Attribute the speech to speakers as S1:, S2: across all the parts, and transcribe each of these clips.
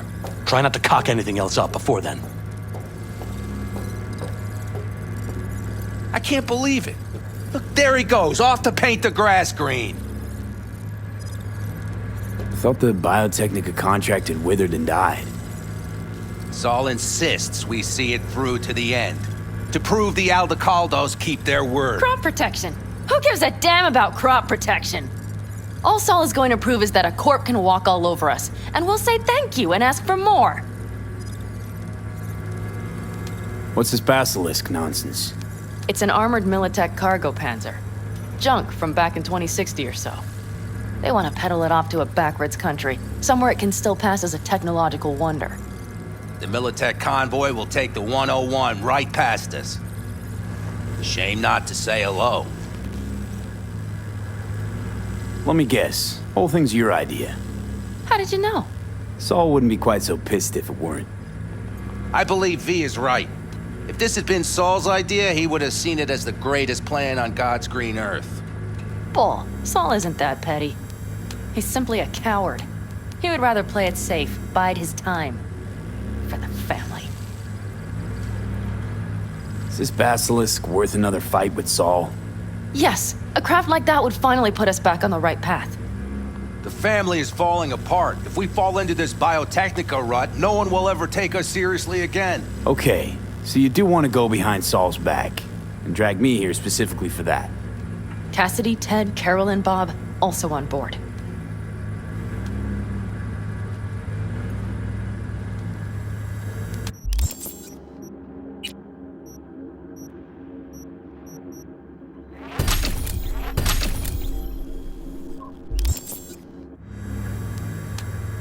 S1: door. Try not to cock anything else up before then.
S2: I can't believe it. Look, there he goes, off to paint the grass green.
S3: I thought the Biotechnica contract had withered and died.
S2: Saul insists we see it through to the end. To prove the Aldecaldos keep their word.
S4: Crop protection. Who gives a damn about crop protection? All Saul is going to prove is that a corp can walk all over us, and we'll say thank you and ask for more.
S3: What's this basilisk nonsense?
S4: It's an armored Militech cargo panzer. Junk from back in 2060 or so. They want to peddle it off to a backwoods country, somewhere it can still pass as a technological wonder.
S2: The Militech convoy will take the 101 right past us. Shame not to say hello.
S3: Let me guess. Whole thing's your idea.
S4: How did you know?
S3: Saul wouldn't be quite so pissed if it weren't.
S2: I believe V is right. If this had been Saul's idea, he would have seen it as the greatest plan on God's green earth.
S4: Bull, Saul isn't that petty. He's simply a coward. He would rather play it safe, bide his time. For the family.
S3: Is this basilisk worth another fight with Saul?
S4: Yes, a craft like that would finally put us back on the right path.
S2: The family is falling apart. If we fall into this Biotechnica rut, no one will ever take us seriously again.
S3: Okay, so you do want to go behind Saul's back, and drag me here specifically for that.
S4: Cassidy, Ted, Carol, and Bob also on board.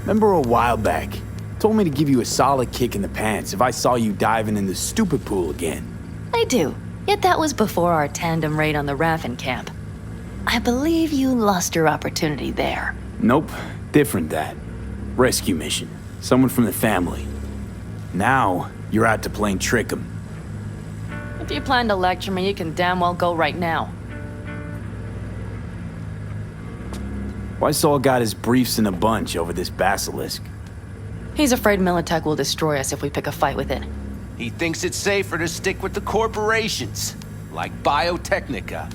S3: Remember a while back, told me to give you a solid kick in the pants if I saw you diving in the stupid pool again.
S4: I do, yet that was before our tandem raid on the Raffin camp. I believe you lost your opportunity there.
S3: Nope, different that. Rescue mission. Someone from the family. Now, you're out to plain trick 'em.
S4: If you plan to lecture me, you can damn well go right now.
S3: Why Saul got his briefs in a bunch over this basilisk?
S4: He's afraid Militech will destroy us if we pick a fight with it.
S2: He thinks it's safer to stick with the corporations, like Biotechnica.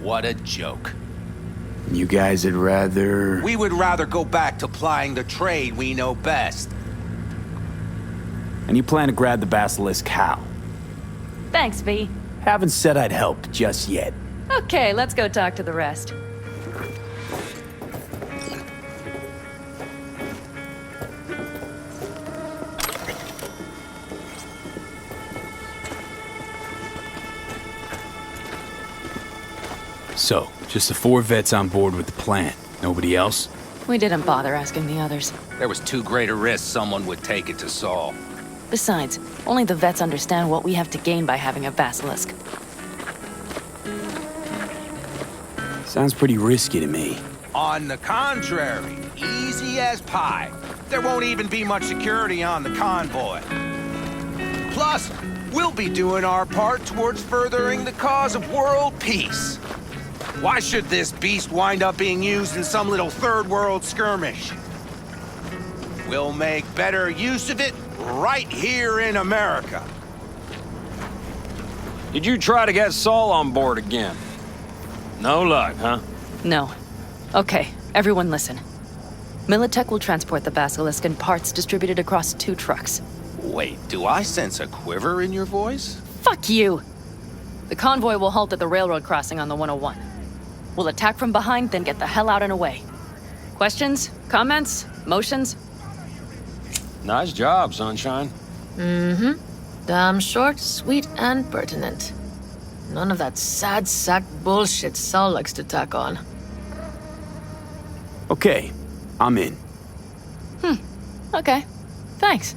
S2: What a joke.
S3: You guys would rather...
S2: We would rather go back to plying the trade we know best.
S3: And you plan to grab the basilisk how?
S4: Thanks, V.
S3: Haven't said I'd help just yet.
S4: Okay, let's go talk to the rest.
S3: So, just the 4 vets on board with the plan. Nobody else?
S4: We didn't bother asking the others.
S2: There was too great a risk someone would take it to Saul.
S4: Besides, only the vets understand what we have to gain by having a basilisk.
S3: Sounds pretty risky to me.
S2: On the contrary, easy as pie. There won't even be much security on the convoy. Plus, we'll be doing our part towards furthering the cause of world peace. Why should this beast wind up being used in some little third world skirmish? We'll make better use of it right here in America.
S5: Did you try to get Saul on board again? No luck, huh?
S4: No. Okay, everyone listen. Militech will transport the basilisk in parts distributed across 2 trucks.
S2: Wait, do I sense a quiver in your voice?
S4: Fuck you! The convoy will halt at the railroad crossing on the 101. We'll attack from behind, then get the hell out and away. Questions? Comments? Motions?
S5: Nice job, Sunshine.
S6: Mm-hmm. Damn short, sweet, and pertinent. None of that sad sack bullshit Saul likes to tack on.
S3: Okay, I'm in.
S4: Okay. Thanks.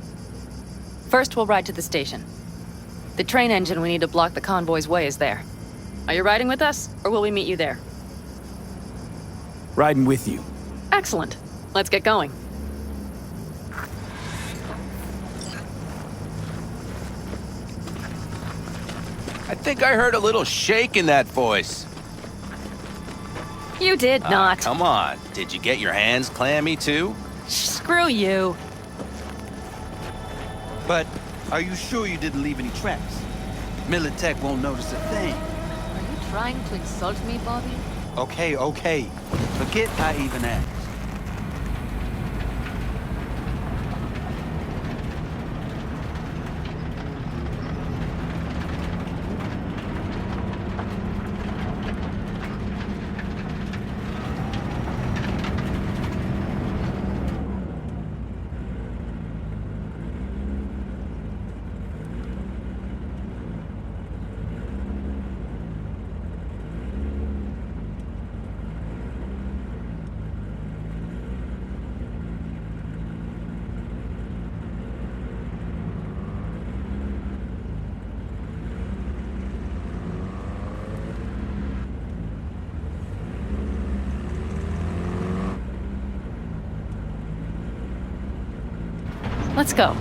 S4: First, we'll ride to the station. The train engine we need to block the convoy's way is there. Are you riding with us, or will we meet you there?
S3: Riding with you.
S4: Excellent. Let's get going.
S2: I think I heard a little shake in that voice.
S4: You did not.
S2: Come on, did you get your hands clammy too?
S4: Screw you.
S2: But are you sure you didn't leave any tracks? Militech won't notice a thing.
S6: Are you trying to insult me, Bobby?
S2: Okay. Forget I even asked.
S4: Let's go.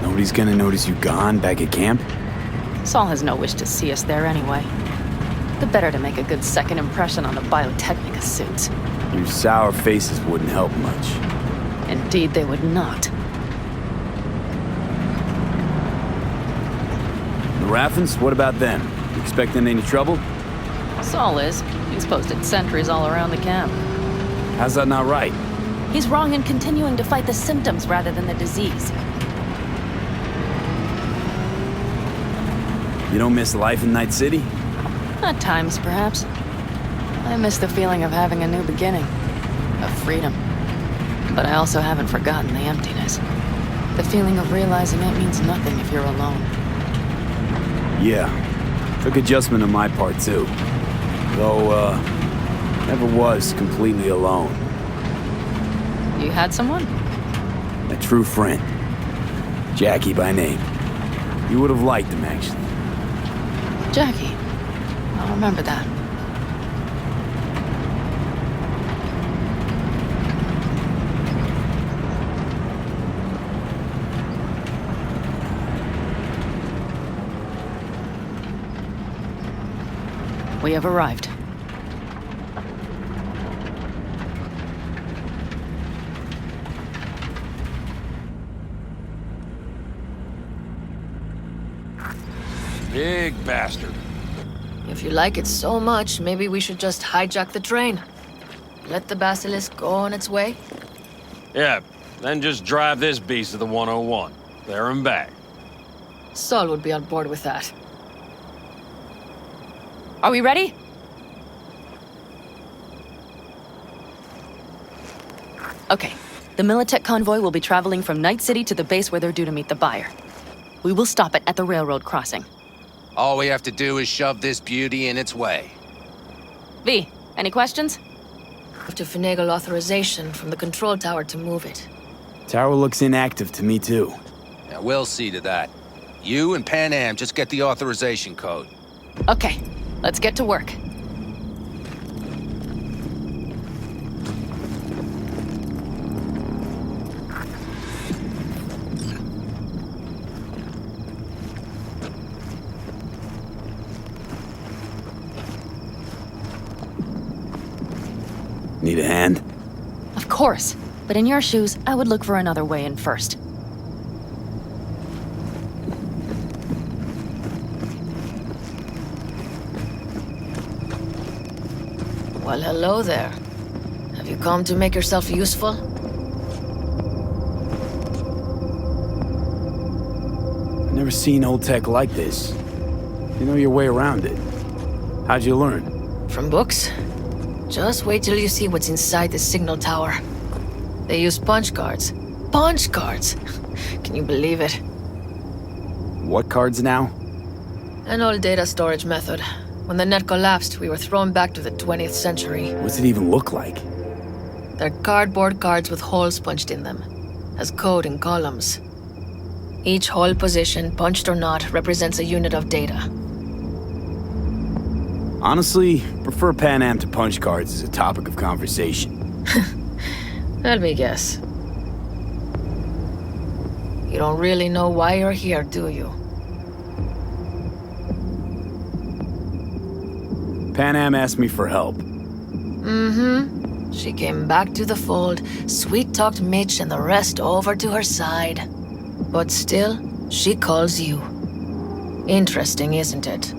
S3: Nobody's gonna notice you gone back at camp?
S4: Saul has no wish to see us there anyway. The better to make a good second impression on the Biotechnica suits.
S3: Your sour faces wouldn't help much.
S4: Indeed, they would not.
S3: The Raffens, what about them? You expecting any trouble?
S4: Saul is. He's posted sentries all around the camp.
S3: How's that not right?
S4: He's wrong in continuing to fight the symptoms rather than the disease.
S3: You don't miss life in Night City?
S4: At times, perhaps. I miss the feeling of having a new beginning, of freedom. But I also haven't forgotten the emptiness. The feeling of realizing it means nothing if you're alone.
S3: Yeah. Took adjustment on my part, too. Though, never was completely alone.
S4: You had someone?
S3: A true friend. Jackie by name. You would have liked him, actually.
S4: Jackie. I'll remember that. We have arrived.
S5: Big bastard.
S6: If you like it so much, maybe we should just hijack the train. Let the basilisk go on its way.
S5: Yeah, then just drive this beast to the 101. There and back.
S6: Saul would be on board with that.
S4: Are we ready? Okay. The Militech convoy will be traveling from Night City to the base where they're due to meet the buyer. We will stop it at the railroad crossing.
S2: All we have to do is shove this beauty in its way.
S4: V, any questions?
S6: Have to finagle authorization from the control tower to move it.
S3: Tower looks inactive to me, too.
S2: Yeah, we'll see to that. You and Pan Am just get the authorization code.
S4: Okay, let's get to work.
S3: Need a hand?
S4: Of course, but in your shoes, I would look for another way in first.
S6: Well, hello there. Have you come to make yourself useful?
S3: I've never seen old tech like this. You know your way around it. How'd you learn?
S6: From books? Just wait till you see what's inside the signal tower. They use punch cards. Punch cards! Can you believe it?
S3: What cards now?
S6: An old data storage method. When the net collapsed, we were thrown back to the 20th century.
S3: What's it even look like?
S6: They're cardboard cards with holes punched in them, as code in columns. Each hole position, punched or not, represents a unit of data.
S3: Honestly, prefer Pan Am to punch cards as a topic of conversation.
S6: Let me guess. You don't really know why you're here, do you?
S3: Pan Am asked me for help.
S6: Mm-hmm. She came back to the fold, sweet-talked Mitch and the rest over to her side. But still, she calls you. Interesting, isn't it?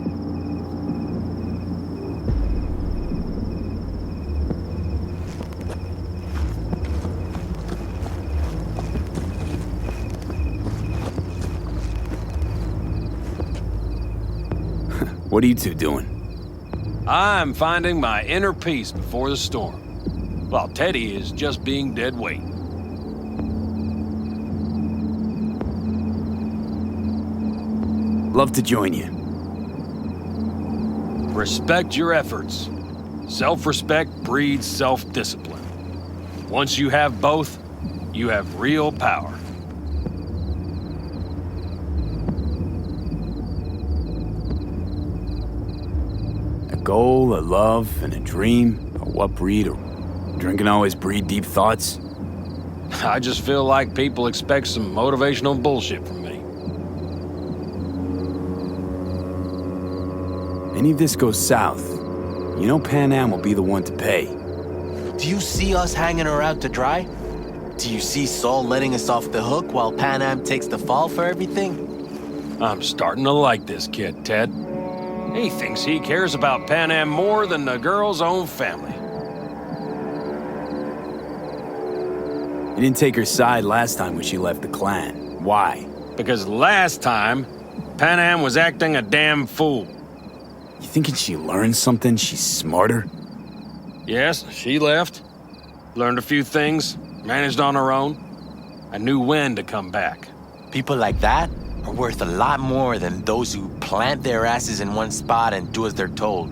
S3: What are you two doing?
S5: I'm finding my inner peace before the storm, while Teddy is just being dead weight.
S3: Love to join you.
S5: Respect your efforts. Self-respect breeds self-discipline. Once you have both, you have real power.
S3: A goal, a love, and a dream. Or what breed? Or drinking always breed deep thoughts?
S5: I just feel like people expect some motivational bullshit from me.
S3: Any of this goes south, you know Pan Am will be the one to pay.
S7: Do you see us hanging around to dry? Do you see Saul letting us off the hook while Pan Am takes the fall for everything?
S5: I'm starting to like this kid, Ted. He thinks he cares about Pan Am more than the girl's own family.
S3: You didn't take her side last time when she left the clan. Why?
S5: Because last time, Pan Am was acting a damn fool.
S3: You thinking she learned something? She's smarter?
S5: Yes, she left. Learned a few things, managed on her own. I knew when to come back.
S7: People like that are worth a lot more than those who plant their asses in one spot and do as they're told.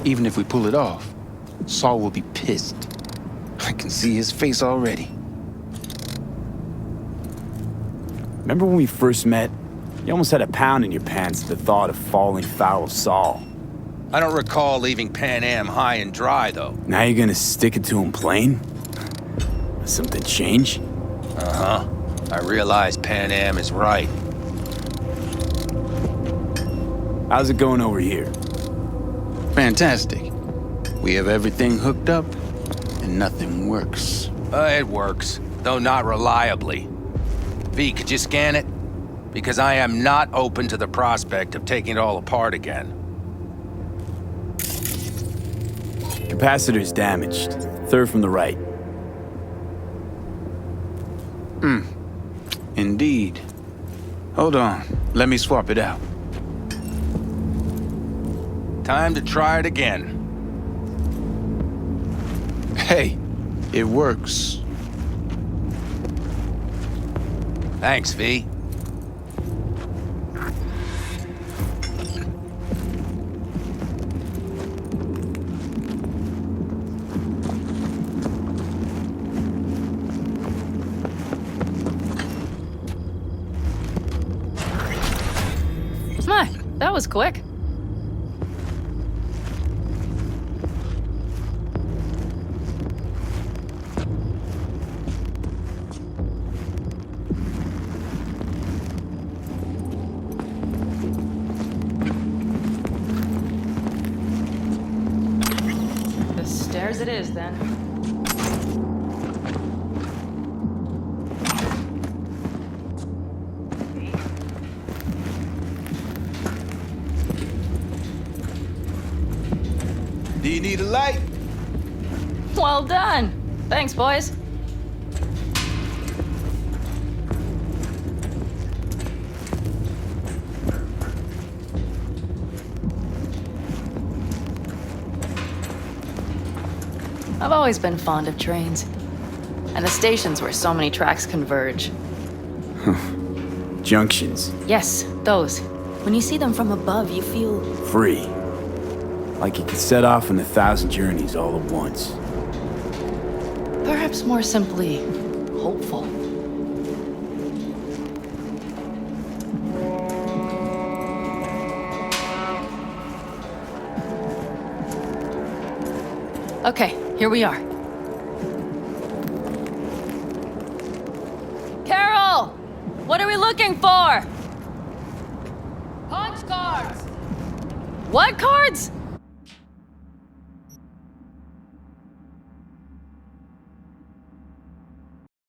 S8: Even if we pull it off, Saul will be pissed. I can see his face already.
S3: Remember when we first met? You almost had a pound in your pants at the thought of falling foul of Saul.
S2: I don't recall leaving Pan Am high and dry, though.
S3: Now you're gonna stick it to him plain? Something change?
S2: Uh-huh. I realize Pan Am is right.
S3: How's it going over here?
S8: Fantastic. We have everything hooked up, and nothing works.
S2: It works, though not reliably. V, could you scan it? Because I am not open to the prospect of taking it all apart again.
S3: Capacitor's damaged. Third from the right.
S8: Indeed. Hold on. Let me swap it out.
S2: Time to try it again.
S8: Hey, it works.
S2: Thanks, V.
S4: My, that was quick. The stairs it is, then.
S2: Do you need a light?
S4: Well done. Thanks, boys. I've always been fond of trains. And the stations where so many tracks converge.
S3: Junctions.
S4: Yes, those. When you see them from above, you feel...
S3: Free. Like you could set off on 1,000 journeys all at once.
S4: perhaps more simply, hopeful. Okay, here we are. Carol! What are we looking for?
S6: Punch cards!
S4: What cards?